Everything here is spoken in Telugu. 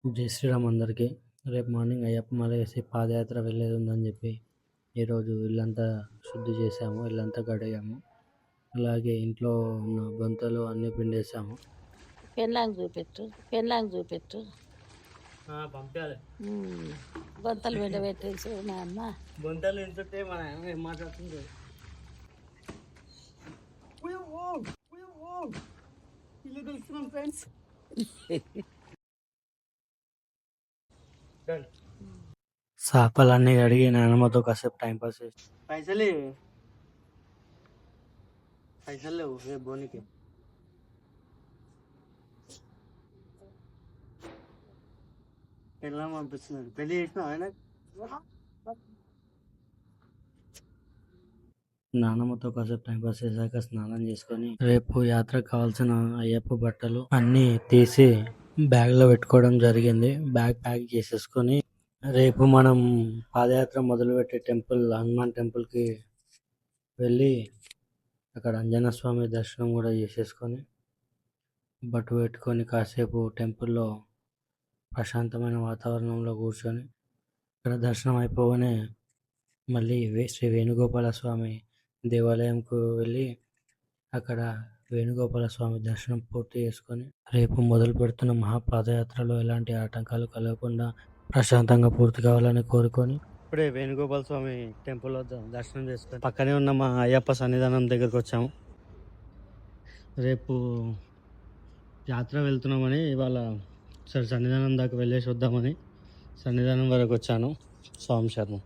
జై శ్రీరామ్ అందరికీ. రేపు మార్నింగ్ అయ్యప్ప మాల వేసి పాదయాత్ర వెళ్ళేది ఉందని చెప్పి ఈరోజు ఇల్లంతా శుద్ధి చేసాము, ఇల్లంతా కడిగాము. అలాగే ఇంట్లో ఉన్న బొంతలు అన్నీ పిండేసాము. పెళ్ళాంగి చూపెట్టు పంపాలి. బొంతలు పెట్టేసి మా అమ్మ బొంతలు ఎంతుంటే మన ఏం మాట్లాడుతుంది. ఇల్లు తెలుస్తున్నాం ఫ్రెండ్స్. చేపలన్నీ కడిగి నాన్నమ్మతో కాసేపు టైం పాస్ చేసి పైసలు లేవు రేపు బోనికి. పెళ్ళి పంపిస్తున్నారు. పెళ్లి చేసిన ఆయన నాన్నమ్మతో కాసేపు టైం పాస్ చేశాక స్నానం చేసుకొని రేపు యాత్రకు కావాల్సిన అయ్యప్ప బట్టలు అన్నీ తీసి బ్యాగ్ లో పెట్టుకోవడం జరిగింది. బ్యాగ్ ప్యాక్ చేసేసుకొని రేపు మనం పాదయాత్ర మొదలుపెట్టే టెంపుల్ హనుమాన్ టెంపుల్కి వెళ్ళి అక్కడ అంజనా స్వామి దర్శనం కూడా చేసేసుకొని బట్టు పెట్టుకొని కాసేపు టెంపుల్లో ప్రశాంతమైన వాతావరణంలో కూర్చొని అక్కడ దర్శనం అయిపోగానే మళ్ళీ శ్రీ వేణుగోపాల స్వామి దేవాలయంకు వెళ్ళి అక్కడ వేణుగోపాల స్వామి దర్శనం పూర్తి చేసుకొని రేపు మొదలు పెడుతున్న మహాపాదయాత్రలో ఎలాంటి ఆటంకాలు కలగకుండా ప్రశాంతంగా పూర్తి కావాలని కోరుకొని ఇప్పుడే వేణుగోపాల స్వామి టెంపుల్ వద్ద దర్శనం చేసుకొని పక్కనే ఉన్న మా అయ్యప్ప సన్నిధానం దగ్గరకు వచ్చాము. రేపు యాత్ర వెళ్తున్నామని ఇవాళ సరే సన్నిధానం దాకా వెళ్ళేసి వద్దామని సన్నిధానం వరకు వచ్చాను. స్వామి శరణం.